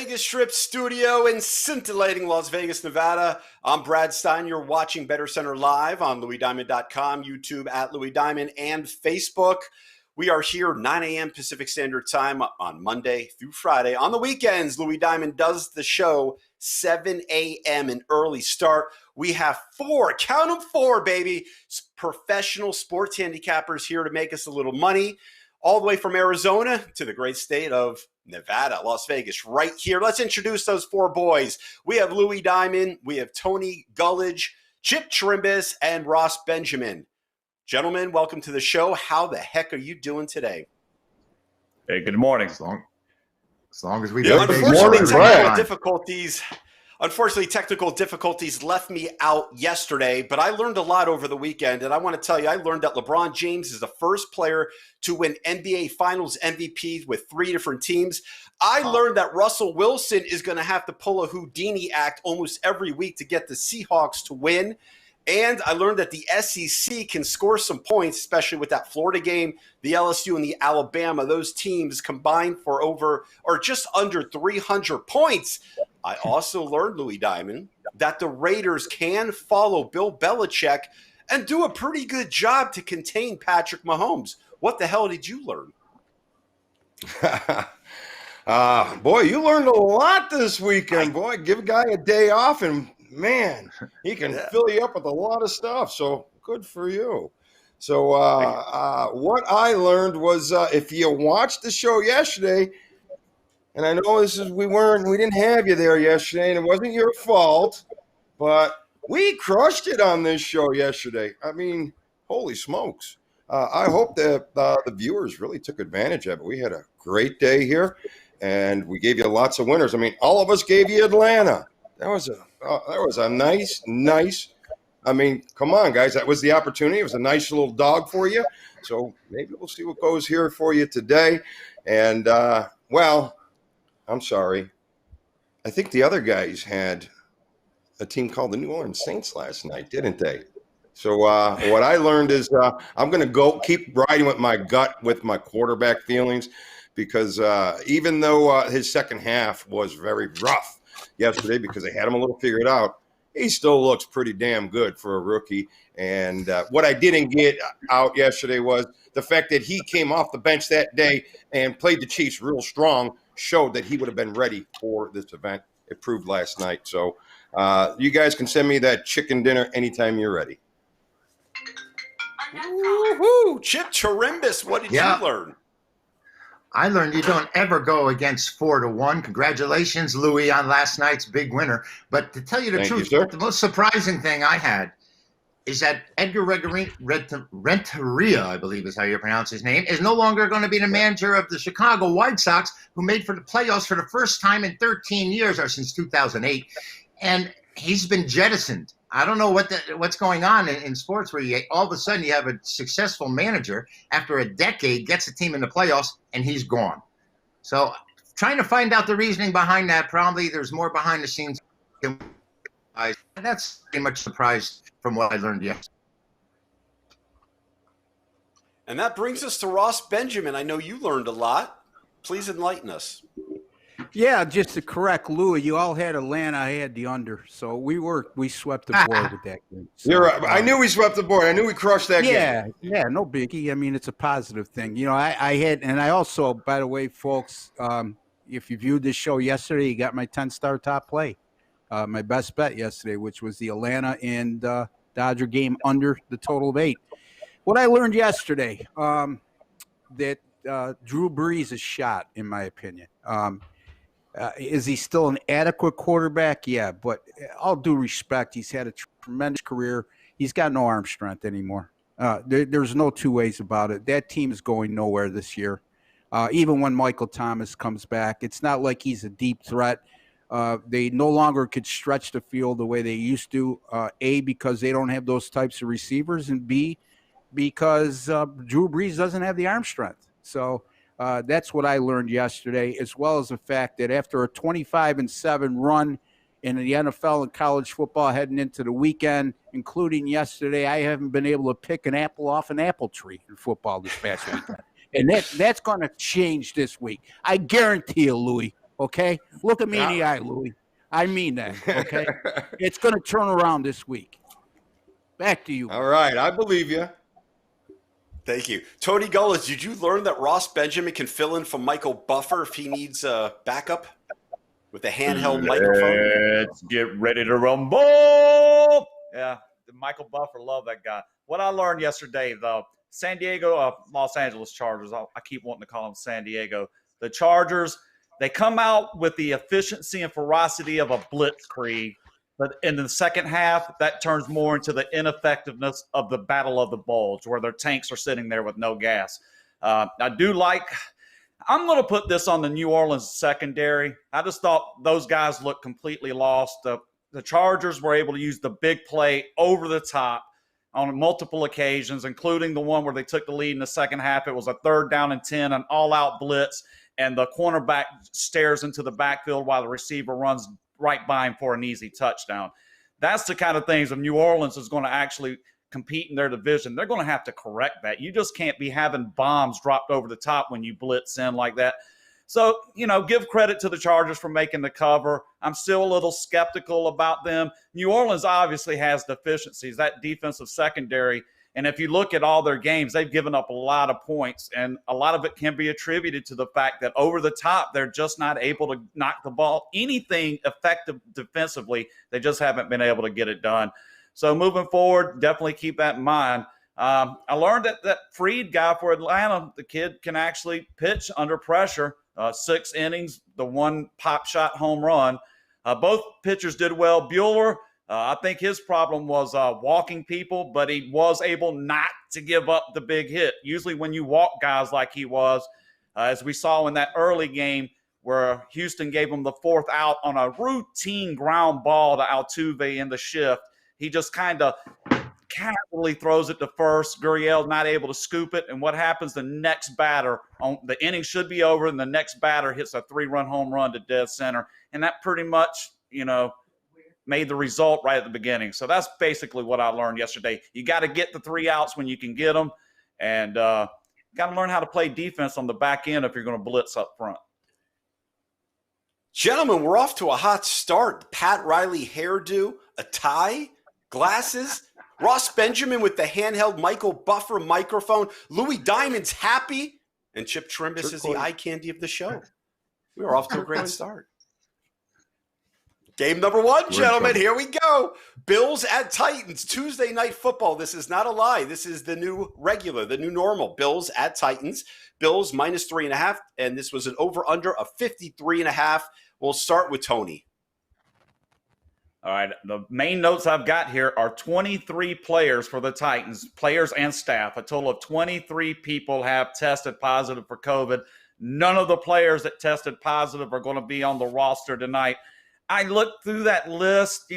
Vegas Strip studio in scintillating Las Vegas, Nevada. I'm Brad Stein. You're watching BettorCenter live on LouisDiamond.com, YouTube at Louis Diamond, and Facebook. We are here 9 a.m. Pacific Standard Time on Monday through Friday. On the weekends, Louis Diamond does the show 7 a.m. an early start. We have four, count them four, baby, professional sports handicappers here to make us a little money, all the way from Arizona to the great state of Nevada, Las Vegas, right here. Let's introduce those four boys. We have Louis Diamond, we have Tony Gulledge, Chip Chirimbes, and Ross Benjamin. Gentlemen, welcome to the show. How the heck are you doing today? Hey, good morning. As long as we do. Unfortunately, technical difficulties left me out yesterday, but I learned a lot over the weekend, and I want to tell you, I learned that LeBron James is the first player to win NBA Finals MVP with three different teams. I learned that Russell Wilson is going to have to pull a Houdini act almost every week to get the Seahawks to win. And I learned that the SEC can score some points, especially with that Florida game, the LSU and the Alabama. Those teams combined for over or just under 300 points. I also learned, Louis Diamond, that the Raiders can follow Bill Belichick and do a pretty good job to contain Patrick Mahomes. What the hell did you learn? Boy, you learned a lot this weekend. Boy, give a guy a day off and man, he can fill you up with a lot of stuff. So good for you. So what I learned was if you watched the show yesterday, and I know we didn't have you there yesterday, and it wasn't your fault, but we crushed it on this show yesterday. I mean, holy smokes. I hope that the viewers really took advantage of it. We had a great day here, and we gave you lots of winners. I mean, all of us gave you Atlanta. That was a nice. I mean, come on, guys. That was the opportunity. It was a nice little dog for you. So maybe we'll see what goes here for you today. And, well, I'm sorry. I think the other guys had a team called the New Orleans Saints last night, didn't they? So what I learned is I'm going to keep riding with my gut, with my quarterback feelings, because even though his second half was very rough yesterday because they had him a little figured out, he still looks pretty damn good for a rookie. And what I didn't get out yesterday was the fact that he came off the bench that day and played the Chiefs real strong, showed that he would have been ready for this event. It proved last night. So you guys can send me that chicken dinner anytime you're ready. Woo-hoo! Chip Chirimbes, what did you learn? I learned you don't ever go against 4-1. Congratulations, Louis, on last night's big winner. But to tell you the truth, the most surprising thing I had is that Edgar Renteria, I believe is how you pronounce his name, is no longer going to be the manager of the Chicago White Sox, who made for the playoffs for the first time in 13 years, or since 2008. And he's been jettisoned. I don't know what's going on in sports where all of a sudden you have a successful manager after a decade gets a team in the playoffs and he's gone. So trying to find out the reasoning behind that. Probably there's more behind the scenes. That's pretty much surprised from what I learned yesterday. And that brings us to Ross Benjamin. I know you learned a lot. Please enlighten us. Yeah, just to correct Louis, you all had Atlanta. I had the under, so we swept the board with that game. So, you're right. I knew we swept the board. I knew we crushed that game. Yeah, no biggie. I mean, it's a positive thing. You know, I had, and I also, by the way, folks, if you viewed this show yesterday, you got my 10-star top play, my best bet yesterday, which was the Atlanta and Dodger game under the total of 8. What I learned yesterday, that Drew Brees is shot, in my opinion. Is he still an adequate quarterback? Yeah, but all due respect, he's had a tremendous career. He's got no arm strength anymore. There's no two ways about it. That team is going nowhere this year. Even when Michael Thomas comes back, it's not like he's a deep threat. They no longer could stretch the field the way they used to, A, because they don't have those types of receivers, and B, because Drew Brees doesn't have the arm strength. So that's what I learned yesterday, as well as the fact that after a 25-7 run in the NFL and college football heading into the weekend, including yesterday, I haven't been able to pick an apple off an apple tree in football this past weekend. And that's going to change this week. I guarantee you, Louis. Okay? Look at me in the eye, Louie. I mean that, okay? It's going to turn around this week. Back to you. All right. I believe you. Thank you. Tony Gulledge, did you learn that Ross Benjamin can fill in for Michael Buffer if he needs a backup with a handheld microphone? Let's get ready to rumble. Yeah, Michael Buffer, love that guy. What I learned yesterday, though, San Diego, Los Angeles Chargers, I keep wanting to call them San Diego. The Chargers, they come out with the efficiency and ferocity of a blitzkrieg, but in the second half, that turns more into the ineffectiveness of the Battle of the Bulge, where their tanks are sitting there with no gas. I'm going to put this on the New Orleans secondary. I just thought those guys looked completely lost. The Chargers were able to use the big play over the top on multiple occasions, including the one where they took the lead in the second half. It was a 3rd down and 10, an all-out blitz, and the cornerback stares into the backfield while the receiver runs right by him for an easy touchdown. That's the kind of things if New Orleans is going to actually compete in their division, they're going to have to correct that. You just can't be having bombs dropped over the top when you blitz in like that. So, give credit to the Chargers for making the cover. I'm still a little skeptical about them. New Orleans obviously has deficiencies, that defensive secondary. And if you look at all their games, they've given up a lot of points. And a lot of it can be attributed to the fact that over the top, they're just not able to knock the ball anything effective defensively. They just haven't been able to get it done. So moving forward, definitely keep that in mind. I learned that Freed guy for Atlanta, the kid can actually pitch under pressure. 6 innings, the 1 pop shot home run. Both pitchers did well. Buehler, I think his problem was walking people, but he was able not to give up the big hit. Usually when you walk guys like he was, as we saw in that early game where Houston gave him the 4th out on a routine ground ball to Altuve in the shift, he just kind of casually throws it to first. Gurriel not able to scoop it. And what happens? The next batter, the inning should be over, and the next batter hits a 3-run home run to dead center. And that pretty much, made the result right at the beginning. So that's basically what I learned yesterday. You got to get the 3 outs when you can get them. And got to learn how to play defense on the back end if you're going to blitz up front. Gentlemen, we're off to a hot start. Pat Riley hairdo, a tie, glasses. Ross Benjamin with the handheld Michael Buffer microphone. Louis Diamond's happy. And Chip Chirimbes is the eye candy of the show. We are off to a great start. Game number 1, gentlemen. Here we go. Bills at Titans. Tuesday night football. This is not a lie. This is the new regular, the new normal. Bills at Titans. Bills -3.5. And this was an over-under of 53.5. We'll start with Tony. All right, the main notes I've got here are 23 players for the Titans, players and staff. A total of 23 people have tested positive for COVID. None of the players that tested positive are going to be on the roster tonight. I looked through that list,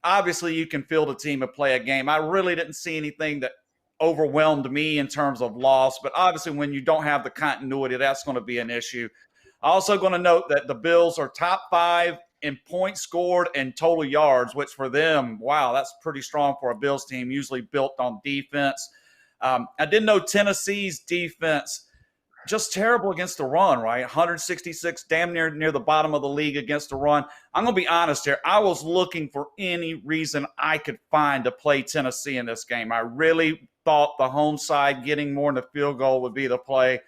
obviously you can field a team and play a game. I really didn't see anything that overwhelmed me in terms of loss, but obviously when you don't have the continuity, that's going to be an issue. Also going to note that the Bills are top 5 in points scored and total yards, which for them, wow, that's pretty strong for a Bills team, usually built on defense. I did know Tennessee's defense, just terrible against the run, right? 166, damn near the bottom of the league against the run. I'm going to be honest here. I was looking for any reason I could find to play Tennessee in this game. I really thought the home side getting more than a field goal would be the play,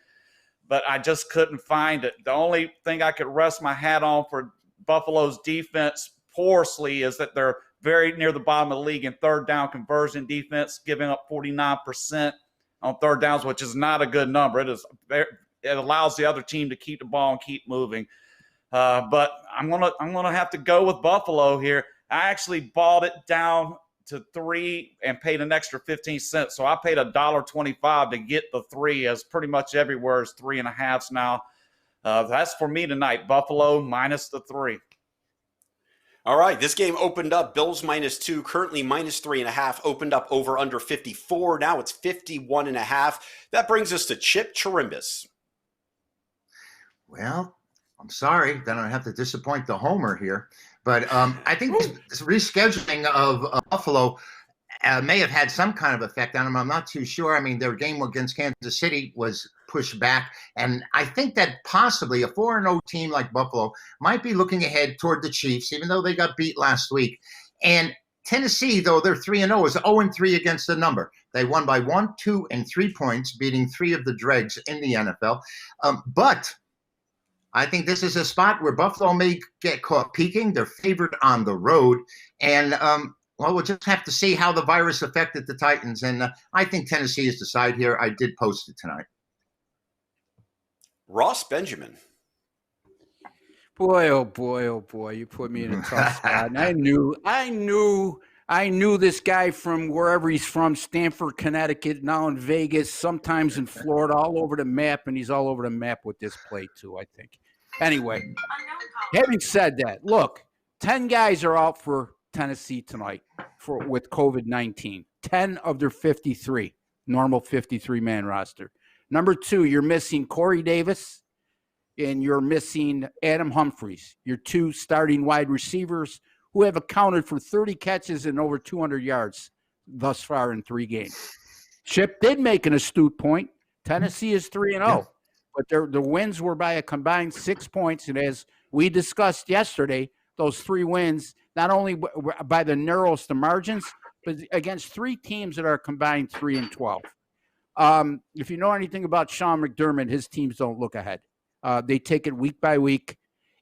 but I just couldn't find it. The only thing I could rest my hat on for Buffalo's defense porously is that they're very near the bottom of the league in 3rd down conversion defense, giving up 49% on 3rd downs, which is not a good number. It allows the other team to keep the ball and keep moving. But I'm gonna have to go with Buffalo here. I actually bought it down to 3 and paid an extra 15 cents. So I paid $1.25 to get the 3, as pretty much everywhere is 3.5s now. That's for me tonight. Buffalo -3. All right, this game opened up Bills -2, currently -3.5, opened up over under 54. Now it's 51.5. That brings us to Chip Chirimbes. Well, I'm sorry that I have to disappoint the homer here, but I think this rescheduling of Buffalo may have had some kind of effect on them. I'm not too sure. I mean, their game against Kansas City was push back. And I think that possibly a 4-0 team like Buffalo might be looking ahead toward the Chiefs, even though they got beat last week. And Tennessee, though they're 3-0, is 0-3 against the number. They won by 1, 2, and 3 points, beating 3 of the dregs in the NFL. But I think this is a spot where Buffalo may get caught peaking. They're favored on the road. And, well, we'll just have to see how the virus affected the Titans. And I think Tennessee is the side here. I did post it tonight. Ross Benjamin. Boy, oh boy, oh boy! You put me in a tough spot. And I knew this guy from wherever he's from, Stamford, Connecticut, now in Vegas, sometimes in Florida, all over the map, and he's all over the map with this play too, I think. Anyway, having said that, look, 10 guys are out for Tennessee tonight with COVID-19. 10 of their 53, normal 53-man roster. Number 2, you're missing Corey Davis, and you're missing Adam Humphries, your 2 starting wide receivers who have accounted for 30 catches and over 200 yards thus far in 3 games. Chip did make an astute point. Tennessee is 3-0, but the wins were by a combined 6 points. And as we discussed yesterday, those 3 wins, not only by the narrowest of margins, but against 3 teams that are combined 3-12. If you know anything about Sean McDermott, his teams don't look ahead. They take it week by week.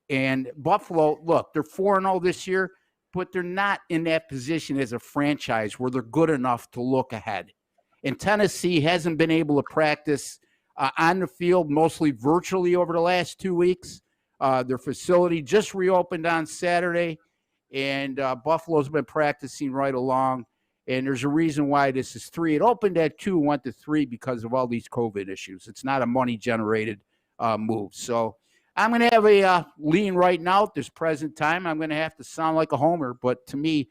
And Buffalo, look, they're 4-0 this year, but they're not in that position as a franchise where they're good enough to look ahead. And Tennessee hasn't been able to practice on the field, mostly virtually over the last 2 weeks. Their facility just reopened on Saturday, and Buffalo's been practicing right along. And there's a reason why this is 3. It opened at 2, went to 3 because of all these COVID issues. It's not a money-generated move. So I'm going to have a lean right now at this present time. I'm going to have to sound like a homer, but to me,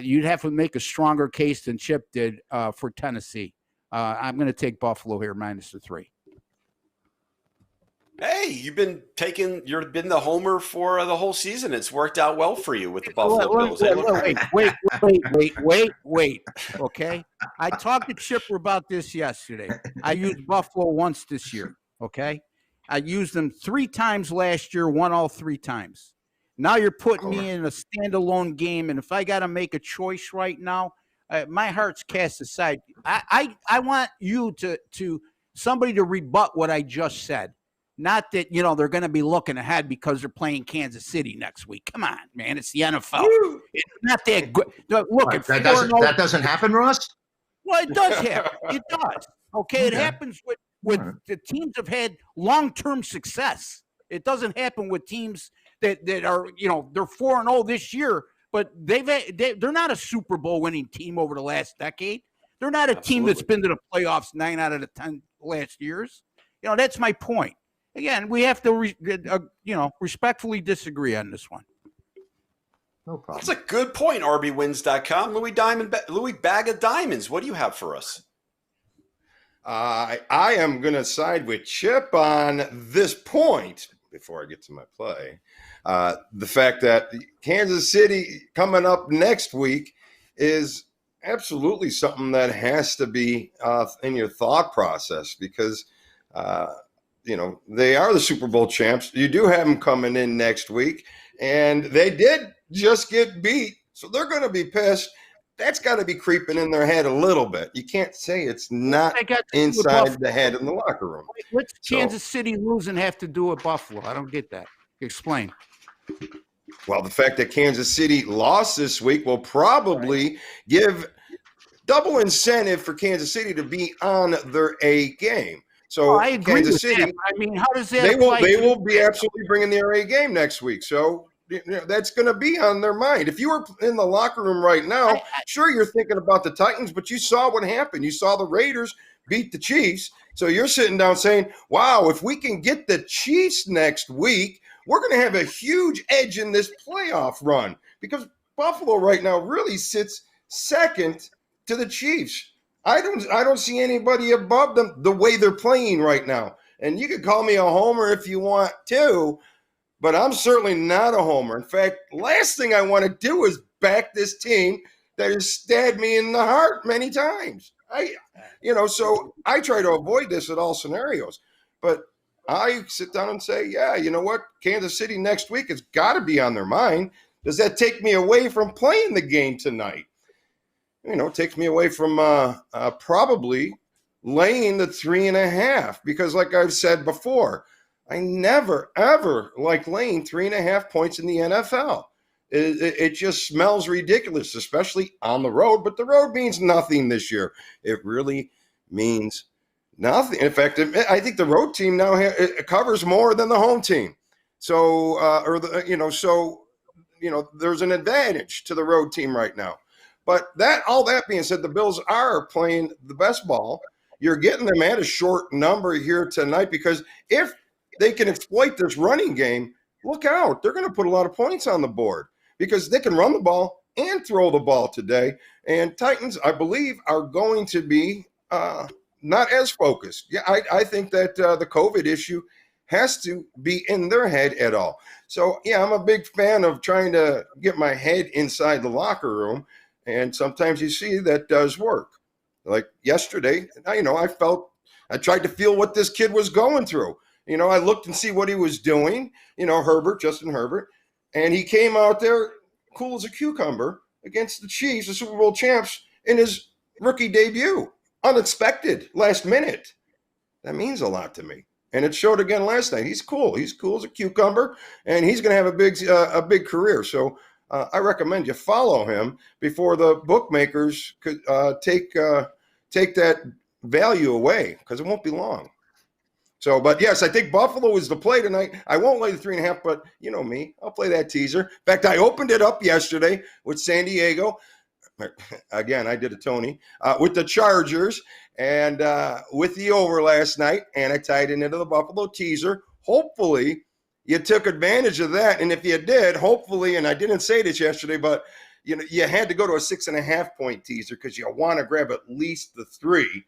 you'd have to make a stronger case than Chip did for Tennessee. I'm going to take Buffalo here minus the 3. Hey, you've been the homer for the whole season. It's worked out well for you with the Buffalo Bills. Wait. Okay. I talked to Chipper about this yesterday. I used Buffalo once this year. Okay. I used them 3 times last year, won all 3 times. Now you're putting me in a standalone game, and if I got to make a choice right now, my heart's cast aside. I want you to somebody to rebut what I just said. Not that, they're going to be looking ahead because they're playing Kansas City next week. Come on, man. It's the NFL. Woo! It's not that good. Look, that doesn't happen, Ross? Well, it does happen. It does. Okay, it happens with the teams have had long-term success. It doesn't happen with teams that are, they're 4-0 this year, but they're not a Super Bowl winning team over the last decade. They're not a team that's been to the playoffs 9 out of the 10 last years. That's my point. Again, we have to, respectfully disagree on this one. No problem. That's a good point, RBWins.com. Louis Bag of Diamonds. What do you have for us? I am going to side with Chip on this point before I get to my play. The fact that Kansas City coming up next week is absolutely something that has to be in your thought process because, they are the Super Bowl champs. You do have them coming in next week, and they did just get beat, so they're going to be pissed. That's got to be creeping in their head a little bit. You can't say it's not inside the head in the locker room. What's Kansas City losing have to do with Buffalo? I don't get that. Explain. Well, the fact that Kansas City lost this week will probably give double incentive for Kansas City to be on their A game. So I agree Kansas with City, that. I mean, how does that? They will be absolutely bringing the A game next week. So that's going to be on their mind. If you were in the locker room right now, sure, you're thinking about the Titans, but you saw what happened. You saw the Raiders beat the Chiefs. So you're sitting down saying, wow, if we can get the Chiefs next week, we're going to have a huge edge in this playoff run because Buffalo right now really sits second to the Chiefs. I don't see anybody above them the way they're playing right now. And you can call me a homer if you want to, but I'm certainly not a homer. In fact, last thing I want to do is back this team that has stabbed me in the heart many times. So I try to avoid this at all scenarios. But I sit down and say, yeah, you know what? Kansas City next week has got to be on their mind. Does that take me away from playing the game tonight? It takes me away from probably laying the 3.5, because like I've said before, I never, ever like laying 3.5 points in the NFL. It just smells ridiculous, especially on the road. But the road means nothing this year. It really means nothing. In fact, I think the road team now it covers more than the home team. So, there's an advantage to the road team right now. But all that being said, the Bills are playing the best ball. You're getting them at a short number here tonight, because if they can exploit this running game, look out. They're going to put a lot of points on the board, because they can run the ball and throw the ball today. And Titans, I believe, are going to be not as focused. Yeah, I think that the COVID issue has to be in their head at all. So, yeah, I'm a big fan of trying to get my head inside the locker room. And sometimes you see that does work. Like yesterday, I tried to feel what this kid was going through. I looked and see what he was doing, Justin Herbert. And he came out there cool as a cucumber against the Chiefs, the Super Bowl champs, in his rookie debut. Unexpected, last minute. That means a lot to me. And it showed again last night. He's cool. He's cool as a cucumber, and he's going to have a big career. So I recommend you follow him before the bookmakers could take that value away, because it won't be long. So, but yes, I think Buffalo is the play tonight. I won't lay the 3.5, but you know me, I'll play that teaser. In fact, I opened it up yesterday with San Diego. Again, I did a Tony with the Chargers and with the over last night, and I tied it into the Buffalo teaser. Hopefully, you took advantage of that, and if you did, hopefully, and I didn't say this yesterday, but you had to go to a 6.5 point teaser because you want to grab at least the 3.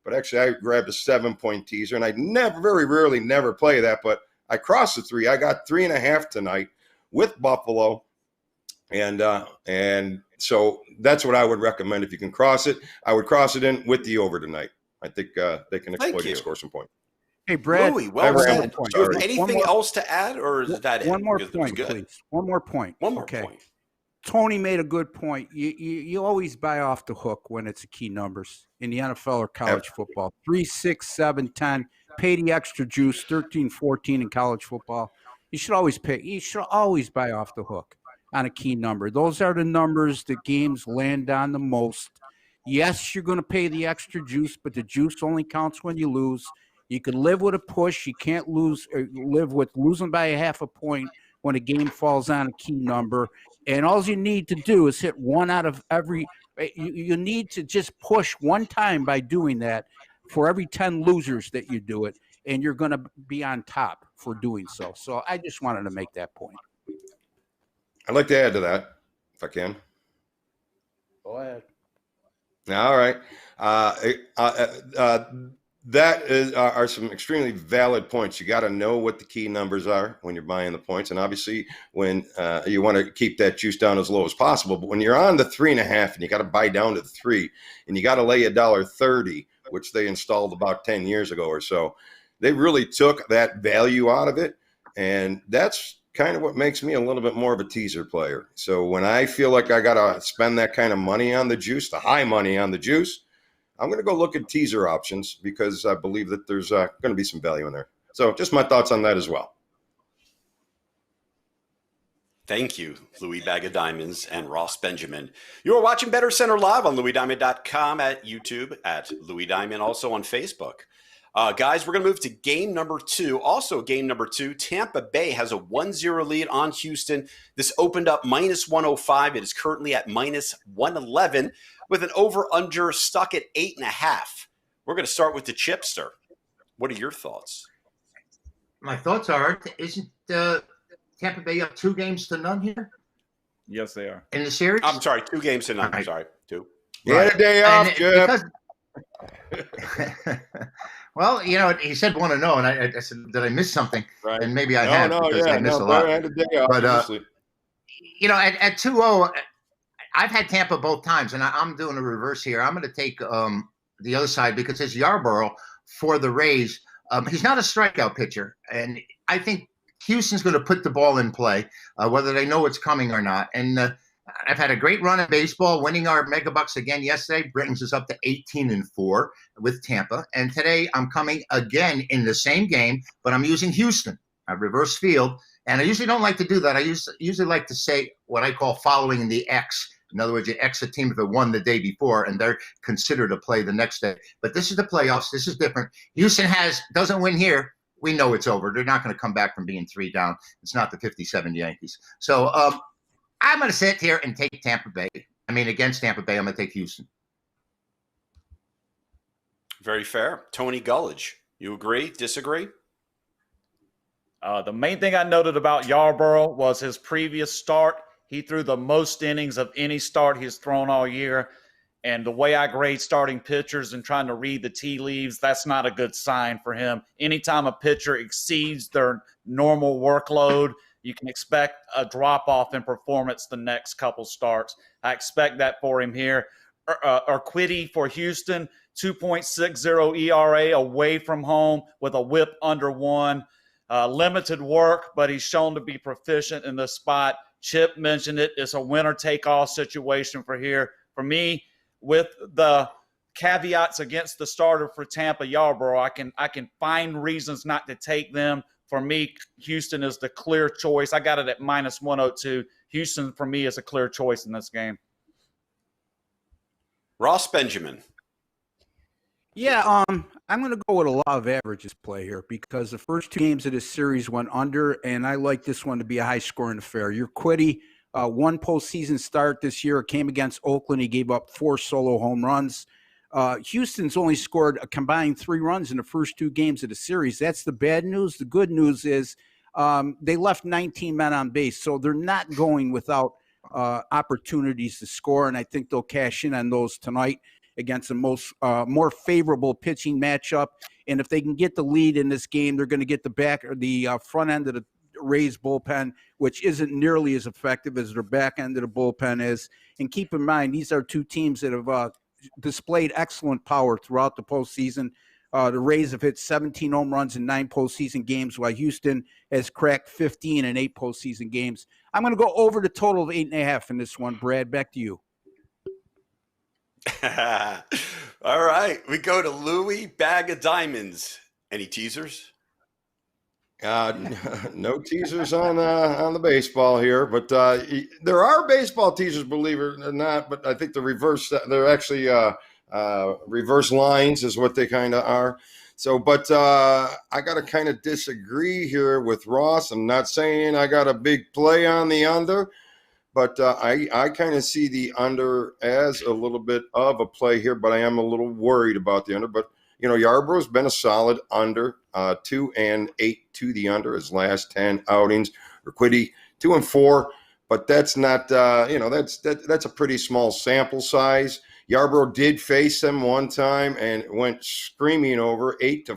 But actually, I grabbed a 7-point teaser, and I very rarely play that, but I crossed the 3. I got 3.5 tonight with Buffalo, and so that's what I would recommend if you can cross it. I would cross it in with the over tonight. I think they can exploit and score some points. Hey, Brad. Louis, well said. Do you have anything else to add, or is that it? One more point, please. One more point. One more point. Tony made a good point. You always buy off the hook when it's a key numbers in the NFL or college football. 3, 6, 7, 10. Pay the extra juice. 13, 14 in college football. You should always pay. You should always buy off the hook on a key number. Those are the numbers that games land on the most. Yes, you're going to pay the extra juice, but the juice only counts when you lose. You can live with a push. You can't live with losing by a half a point when a game falls on a key number. And all you need to do is hit one out of every – you need to just push one time by doing that for every 10 losers that you do it, and you're going to be on top for doing so. So I just wanted to make that point. I'd like to add to that, if I can. Go ahead. All right. That are some extremely valid points. You got to know what the key numbers are when you're buying the points. And obviously, when you want to keep that juice down as low as possible. But when you're on the 3.5 and you got to buy down to the 3 and you got to lay $1.30, which they installed about 10 years ago or so, they really took that value out of it. And that's kind of what makes me a little bit more of a teaser player. So when I feel like I got to spend that kind of money on the juice, the high money on the juice, I'm going to go look at teaser options because I believe that there's going to be some value in there. So just my thoughts on that as well. Thank you, Louis Bag of Diamonds and Ross Benjamin. You are watching BettorCenter live on LouisDiamond.com, at YouTube, at Louis Diamond, also on Facebook. Guys, we're going to move to game number 2. Also game number 2, Tampa Bay has a 1-0 lead on Houston. This opened up minus 105. It is currently at minus 111 with an over-under stuck at 8.5. We're going to start with the Chipster. What are your thoughts? My thoughts are, isn't Tampa Bay up 2-0 here? Yes, they are. In the series? I'm sorry, 2-0. Right. I'm sorry, 2. You had a day off, Chip. Well, he said 1-0, and I said, did I miss something? Right. And maybe I have because I missed a lot. I had a day off, but, at 2-0, I've had Tampa both times, and I'm doing a reverse here. I'm going to take the other side because it's Yarborough for the Rays. He's not a strikeout pitcher, and I think Houston's going to put the ball in play, whether they know it's coming or not. And I've had a great run in baseball, winning our Megabucks again yesterday brings us up to 18-4 with Tampa. And today I'm coming again in the same game, but I'm using Houston. I reverse field, and I usually don't like to do that. I usually like to say what I call following the X. In other words, you X a team if it won the day before, and they're considered to play the next day. But this is the playoffs. This is different. Houston doesn't win here. We know it's over. They're not going to come back from being 3 down. It's not the 57 Yankees. So I'm going to sit here and take Tampa Bay. Against Tampa Bay, I'm going to take Houston. Very fair. Tony Gulledge, you agree? Disagree? The main thing I noted about Yarborough was his previous start. He threw the most innings of any start he's thrown all year. And the way I grade starting pitchers and trying to read the tea leaves, that's not a good sign for him. Anytime a pitcher exceeds their normal workload, you can expect a drop-off in performance the next couple starts. I expect that for him here. Urquidy for Houston, 2.60 ERA away from home with a whip under 1. Limited work, but he's shown to be proficient in this spot. Chip mentioned it. It's a winner-take-all situation for me, with the caveats against the starter for Tampa, Yarborough. I can find reasons not to take them. For me, Houston is the clear choice. I got it at -102. Houston, for me, is a clear choice in this game. Ross Benjamin. Yeah, I'm going to go with a law of averages play here because the first 2 games of this series went under, and I like this one to be a high-scoring affair. Urquidy, 1 postseason start this year, came against Oakland. He gave up 4 solo home runs. Houston's only scored a combined 3 runs in the first 2 games of the series. That's the bad news. The good news is they left 19 men on base, so they're not going without opportunities to score, and I think they'll cash in on those tonight against a more favorable pitching matchup. And if they can get the lead in this game, they're going to get the front end of the Rays bullpen, which isn't nearly as effective as their back end of the bullpen is. And keep in mind, these are 2 teams that have displayed excellent power throughout the postseason. The Rays have hit 17 home runs in 9 postseason games, while Houston has cracked 15 in 8 postseason games. I'm going to go over the total of 8.5 in this one. Brad, back to you. All right. We go to Louis, Bag of Diamonds. Any teasers? No teasers on the baseball here, but there are baseball teasers, believe it or not. But I think they're actually reverse lines is what they kind of are. So, but I got to kind of disagree here with Ross. I'm not saying I got a big play on the under, but I kind of see the under as a little bit of a play here, but I am a little worried about the under. But, Yarborough's been a solid under, 2-8 to the under his last 10 outings. Urquidy, 2-4, but that's not, that's a pretty small sample size. Yarborough did face them one time and went screaming over 8 to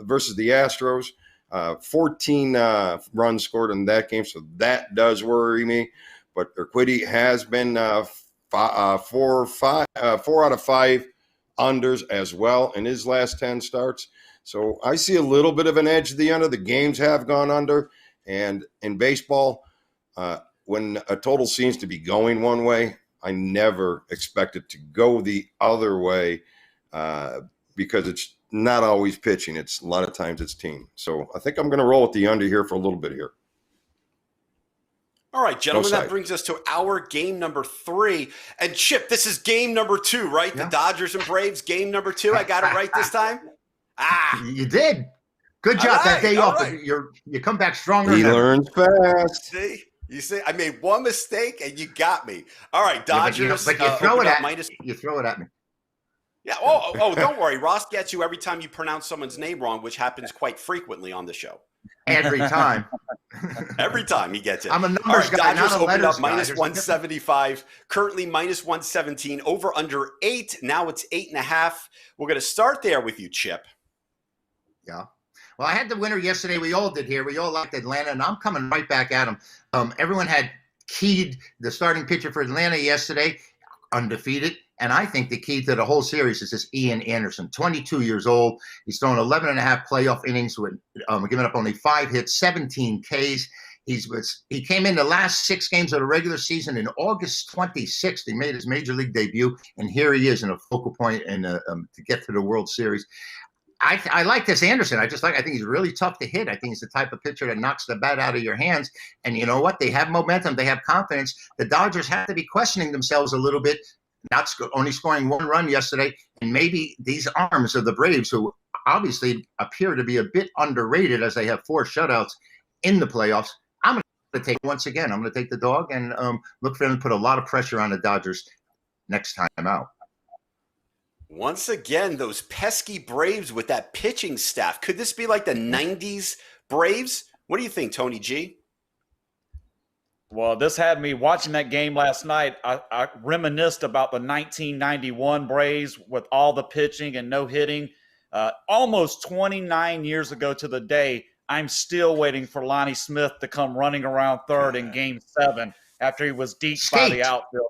versus the Astros. 14 runs scored in that game, so that does worry me. But Urquidy has been 4 out of 5 unders as well in his last 10 starts. So I see a little bit of an edge to the under. The games have gone under, and in baseball, when a total seems to be going one way, I never expect it to go the other way because it's not always pitching. It's a lot of times it's team. So I think I'm going to roll with the under here for a little bit here. All right, gentlemen, that brings us to our game number 3. And Chip, this is game number 2, right? Yeah. The Dodgers and Braves, game number 2. I got it right this time? You did. Good job that day off. Right. You come back stronger. He learns fast. See? You see, I made one mistake and you got me. All right, Dodgers. But you throw it at me. You throw it at me. Yeah. Oh, don't worry. Ross gets you every time you pronounce someone's name wrong, which happens quite frequently on the show. Every time. Every time he gets it. I'm a numbers guy, Dodgers not a letters opened up -175, currently -117, over under 8. Now it's 8.5. We're going to start there with you, Chip. Yeah. Well, I had the winner yesterday. We all did here. We all liked Atlanta, and I'm coming right back at them. Everyone had keyed the starting pitcher for Atlanta yesterday, undefeated. And I think the key to the whole series is this Ian Anderson, 22 years old. He's thrown 11 and a half playoff innings with giving up only 5 hits, 17 Ks. He came in the last 6 games of the regular season in August 26th. He made his major league debut, and here he is in a focal point and to get to the World Series. I like this Anderson. I think he's really tough to hit. I think he's the type of pitcher that knocks the bat out of your hands. And you know what? They have momentum. They have confidence. The Dodgers have to be questioning themselves a little bit, only scoring 1 run yesterday. And maybe these arms of the Braves, who obviously appear to be a bit underrated as they have 4 shutouts in the playoffs. I'm going to take once again. I'm going to take the dog and look for them to put a lot of pressure on the Dodgers next time out. Once again, those pesky Braves with that pitching staff. Could this be like the 90s Braves? What do you think, Tony G? Well, this had me watching that game last night. I reminisced about the 1991 Braves with all the pitching and no hitting. Almost 29 years ago to the day, I'm still waiting for Lonnie Smith to come running around third in Game 7 after he was deked by the outfielder.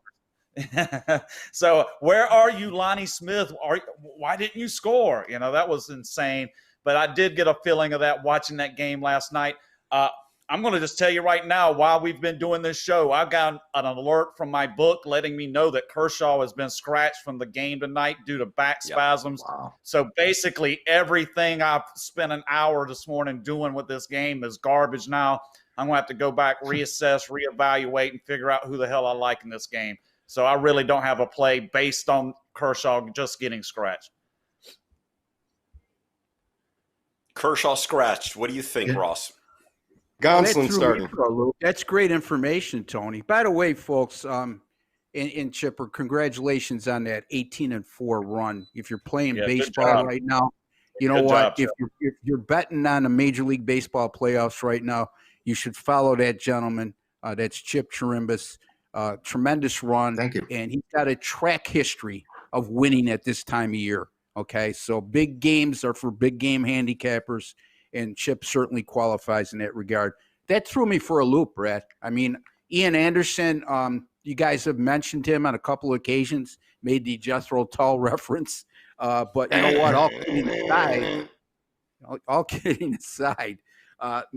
So where are you, Lonnie Smith? Why didn't you score? That was insane. But I did get a feeling of that watching that game last night. I'm going to just tell you right now, while we've been doing this show, I've got an alert from my book letting me know that Kershaw has been scratched from the game tonight due to back spasms. Wow. So basically everything I've spent an hour this morning doing with this game is garbage now. I'm going to have to go back, reassess, reevaluate, and figure out who the hell I like in this game. So I really don't have a play based on Kershaw just getting scratched. Kershaw scratched. What do you think, Ross? Gonsolin starting. That's great information, Tony. By the way, folks, and Chipper, congratulations on that 18-4 run. If you're playing baseball right now, you know what? If you're betting on the Major League Baseball playoffs right now, you should follow that gentleman. That's Chip Chirimbes. Tremendous run. Thank you. And he's got a track history of winning at this time of year. Okay, so big games are for big game handicappers, and Chip certainly qualifies in that regard. That threw me for a loop, Brad. I mean, Ian Anderson, you guys have mentioned him on a couple of occasions, made the Jethro Tull reference. But you know what? All kidding aside,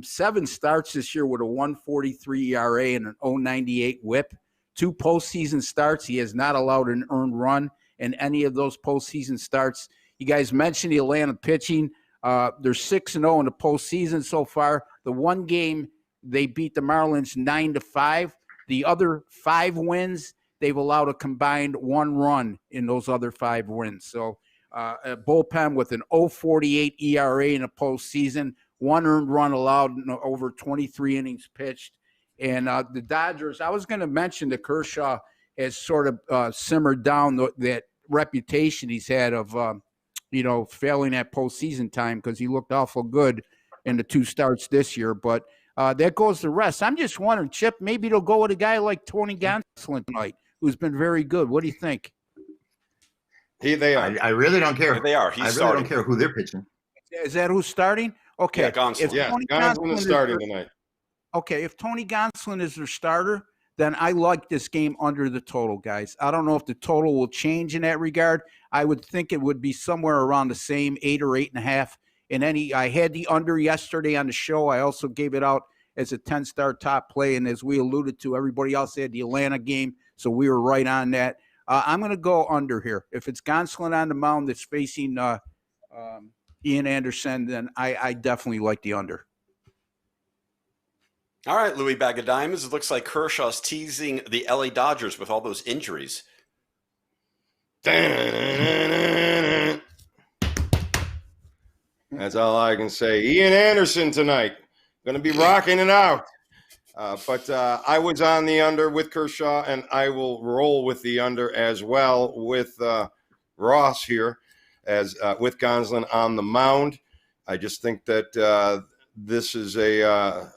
7 starts this year with a 1.43 ERA and an 0.98 WHIP. 2 postseason starts. He has not allowed an earned run in any of those postseason starts. You guys mentioned the Atlanta pitching. They're 6-0 in the postseason so far. The one game they beat the Marlins 9-5. The other 5 wins, they've allowed a combined 1 run in those other 5 wins. So a bullpen with an 0.48 ERA in a postseason, 1 earned run allowed in over 23 innings pitched. And the Dodgers, I was going to mention that Kershaw has sort of simmered down that reputation he's had of, failing at postseason time because he looked awful good in the 2 starts this year. But that goes the rest. I'm just wondering, Chip, maybe they'll go with a guy like Tony Gonsolin tonight, who's been very good. What do you think? They are. I really don't care. They are. I really don't care who they're pitching. Is that who's starting? Okay. Yeah, Gonsolin is starting tonight. Okay, if Tony Gonsolin is their starter, then I like this game under the total, guys. I don't know if the total will change in that regard. I would think it would be somewhere around the same 8 or 8.5. I had the under yesterday on the show. I also gave it out as a 10-star top play, and as we alluded to, everybody else had the Atlanta game, so we were right on that. I'm going to go under here. If it's Gonsolin on the mound that's facing Ian Anderson, then I definitely like the under. All right, Louis Bag of Diamonds. It looks like Kershaw's teasing the LA Dodgers with all those injuries. That's all I can say. Ian Anderson tonight. Going to be rocking it out. But I was on the under with Kershaw, and I will roll with the under as well with Ross here, as with Gonsolin on the mound. I just think that this is a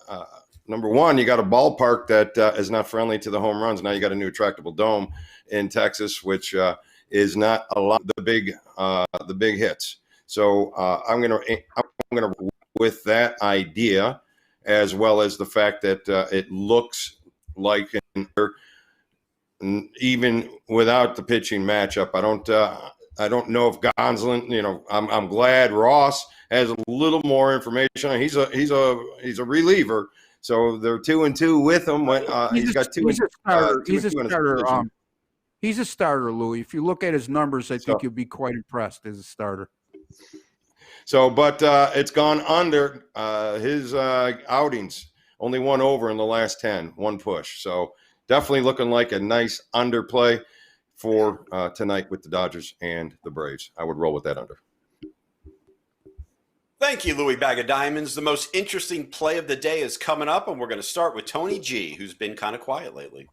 number one, you got a ballpark that is not friendly to the home runs. Now you got a new attractable dome in Texas, which is not a lot of the big hits. So I'm gonna with that idea, as well as the fact that it looks like even without the pitching matchup. I don't know if Gonsolin, I'm glad Ross has a little more information. He's a reliever, so they're 2-2 with him. When he's got two. He's a starter. He's a starter. starter. He's a starter, Louis. If you look at his numbers, I think you'll be quite impressed as a starter. So, but it's gone under his outings. Only one over in the last 10, one push. So definitely looking like a nice underplay for tonight with the Dodgers and the Braves. I would roll with that under. Thank you, Louis Bag of Diamonds. The most interesting play of the day is coming up, and we're going to start with Tony G, who's been kind of quiet lately.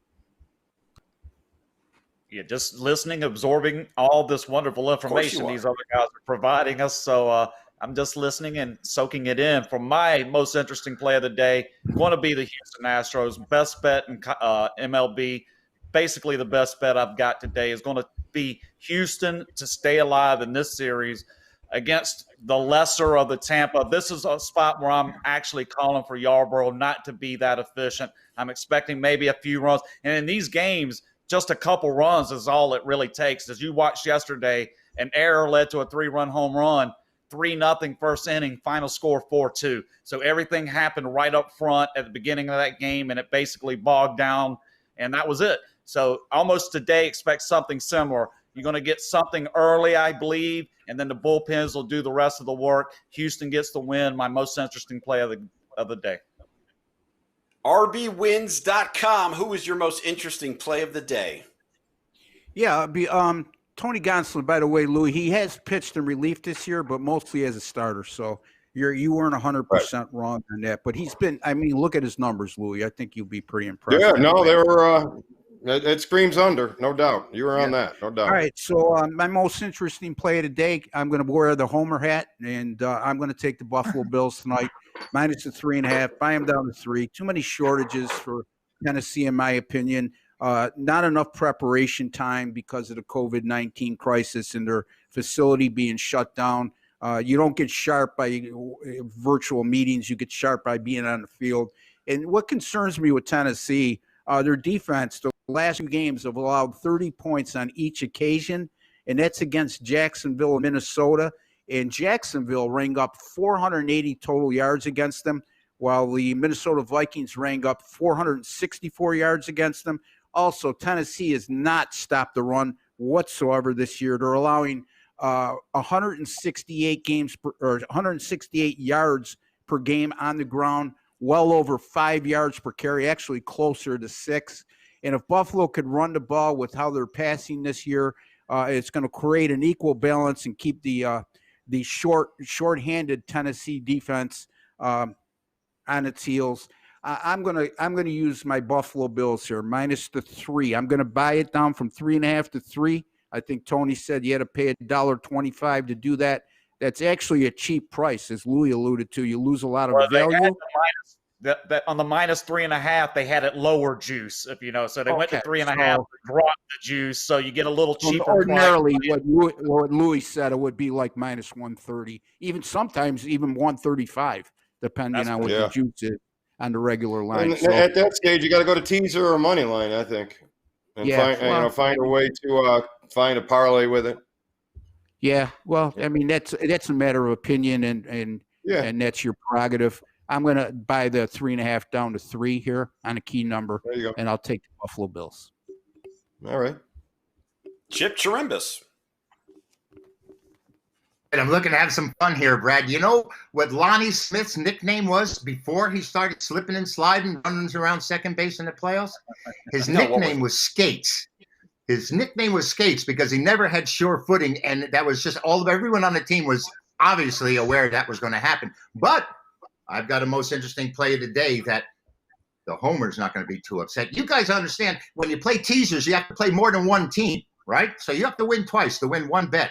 Yeah, just listening, absorbing all this wonderful information these other guys are providing us. So I'm just listening and soaking it in. For my most interesting play of the day, going to be the Houston Astros. Best bet in MLB. Basically, the best bet I've got today is going to be Houston to stay alive in this series against the lesser of the Tampa. This is a spot where I'm actually calling for Yarborough not to be that efficient. I'm expecting maybe a few runs. And in these games, just a couple runs is all it really takes. As you watched yesterday, an error led to a 3-run home run, 3-0 first inning, final score 4-2. So everything happened right up front at the beginning of that game, and it basically bogged down, and that was it. So almost today, expect something similar. You're going to get something early, I believe, and then the bullpens will do the rest of the work. Houston gets the win, my most interesting play of the day. RBWins.com. Who is your most interesting play of the day? Yeah, it'd be Tony Gonsolin. By the way, Louis, he has pitched in relief this year, but mostly as a starter. So you weren't 100% wrong on that. But he's been. I mean, look at his numbers, Louis. I think you'll be pretty impressed. Yeah, no, they were. It screams under, no doubt. You were on that, no doubt. All right, so my most interesting play of the day, I'm going to wear the Homer hat, and I'm going to take the Buffalo Bills tonight, minus the 3.5. Buy them down to 3. Too many shortages for Tennessee, in my opinion. Not enough preparation time because of the COVID-19 crisis and their facility being shut down. You don't get sharp by virtual meetings. You get sharp by being on the field. And what concerns me with Tennessee, their defense, the last 2 games have allowed 30 points on each occasion, and that's against Jacksonville and Minnesota. And Jacksonville rang up 480 total yards against them, while the Minnesota Vikings rang up 464 yards against them. Also, Tennessee has not stopped the run whatsoever this year. They're allowing 168 yards per game on the ground, well over 5 yards per carry, actually closer to 6. And if Buffalo could run the ball with how they're passing this year, it's going to create an equal balance and keep the short-handed Tennessee defense on its heels. I'm gonna use my Buffalo Bills here, minus the 3. I'm gonna buy it down from 3.5 to 3. I think Tony said you had to pay $1.25 to do that. That's actually a cheap price, as Louis alluded to. You lose a lot of value. That on the minus 3.5, they had it lower juice, if you know. So they went to 3.5, dropped the juice, so you get a little cheaper. Ordinarily, what Louis said, it would be like minus 130, even sometimes even 135, depending on what the juice is on the regular line. And at that stage, you got to go to teaser or money line, I think, and find a way to find a parlay with it. Yeah, well, I mean that's a matter of opinion, and that's your prerogative. I'm going to buy the 3.5 down to 3 here on a key number, and I'll take the Buffalo Bills. All right. Chip Chirimbes. I'm looking to have some fun here, Brad. You know what Lonnie Smith's nickname was before he started slipping and sliding, running around second base in the playoffs? His nickname was Skates. His nickname was Skates because he never had sure footing, and that was just everyone on the team was obviously aware that was going to happen. But I've got a most interesting play of the day that the homer's not going to be too upset. You guys understand when you play teasers, you have to play more than one team, right? So you have to win twice to win one bet.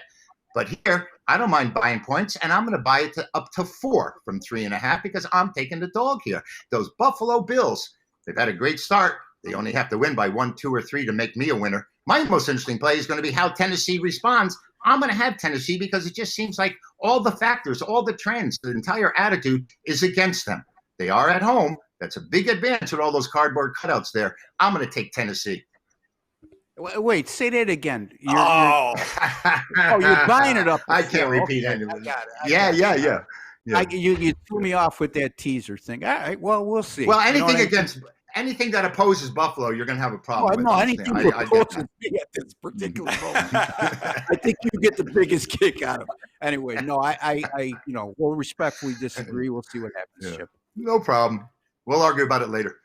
But here, I don't mind buying points, and I'm going to buy it up to 4 from 3.5 because I'm taking the dog here. Those Buffalo Bills, they've had a great start. They only have to win by 1, 2, or 3 to make me a winner. My most interesting play is going to be how Tennessee responds. I'm going to have Tennessee because it just seems like all the factors, all the trends, the entire attitude is against them. They are at home. That's a big advantage with all those cardboard cutouts there. I'm going to take Tennessee. Wait, say that again. You're buying it up. I can't repeat anything. Yeah. You threw me off with that teaser thing. All right, well, we'll see. Well, anything that opposes Buffalo, you're going to have a problem with. No, anything that opposes me at this particular moment. I think you get the biggest kick out of it. Anyway, no, I we'll respectfully disagree. We'll see what happens, Chip. No problem. We'll argue about it later.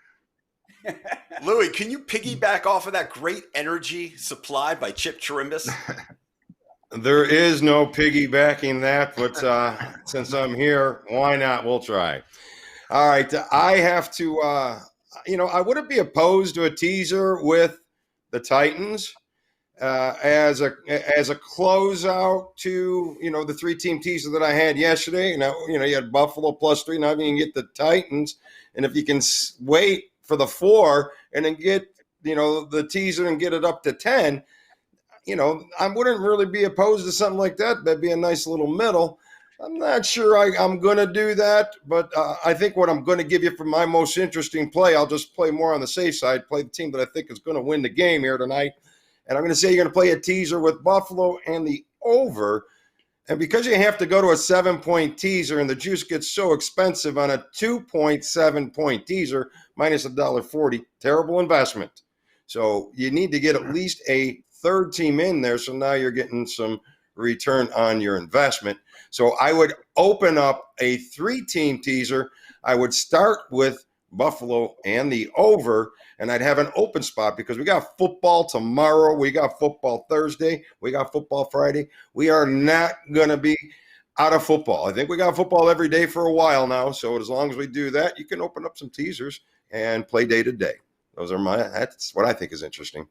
Louis, can you piggyback off of that great energy supplied by Chip Chirimbes? There is no piggybacking that, but since I'm here, why not? We'll try. All right. I have to, I wouldn't be opposed to a teaser with the Titans as a closeout to, the 3-team teaser that I had yesterday. You had Buffalo +3. Now you can get the Titans. And if you can wait for the 4 and then get, the teaser and get it up to 10, I wouldn't really be opposed to something like that. That'd be a nice little middle. I'm not sure I'm going to do that, but I think what I'm going to give you for my most interesting play, I'll just play more on the safe side, play the team that I think is going to win the game here tonight. And I'm going to say you're going to play a teaser with Buffalo and the over. And because you have to go to a 7-point teaser and the juice gets so expensive on a 2.7-point teaser, minus $1.40, terrible investment. So you need to get at least a third team in there. So now you're getting some return on your investment. So I would open up a 3-team teaser. I would start with Buffalo and the over, and I'd have an open spot because we got football tomorrow. We got football Thursday. We got football Friday. We are not going to be out of football. I think we got football every day for a while now. So as long as we do that, you can open up some teasers and play day to day. That's what I think is interesting.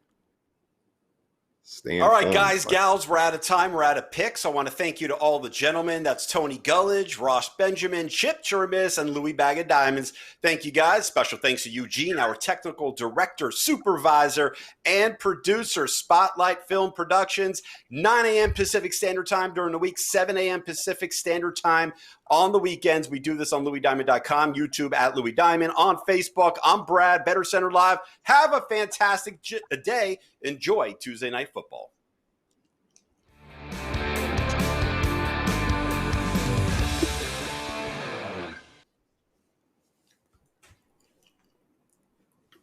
All right, guys, gals, we're out of time. We're out of picks. I want to thank you to all the gentlemen. That's Tony Gulledge, Ross Benjamin, Chip Chirimbes, and Louis Bag of Diamonds. Thank you, guys. Special thanks to Eugene, our technical director, supervisor, and producer, Spotlight Film Productions. 9 a.m. Pacific Standard Time during the week, 7 a.m. Pacific Standard Time on the weekends. We do this on LouisDiamond.com, YouTube at Louis Diamond, on Facebook. I'm Brad, BettorCenter Live. Have a fantastic day. Enjoy Tuesday Night Football.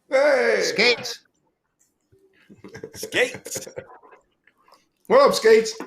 Hey! Skates. Skates. What up, Skates?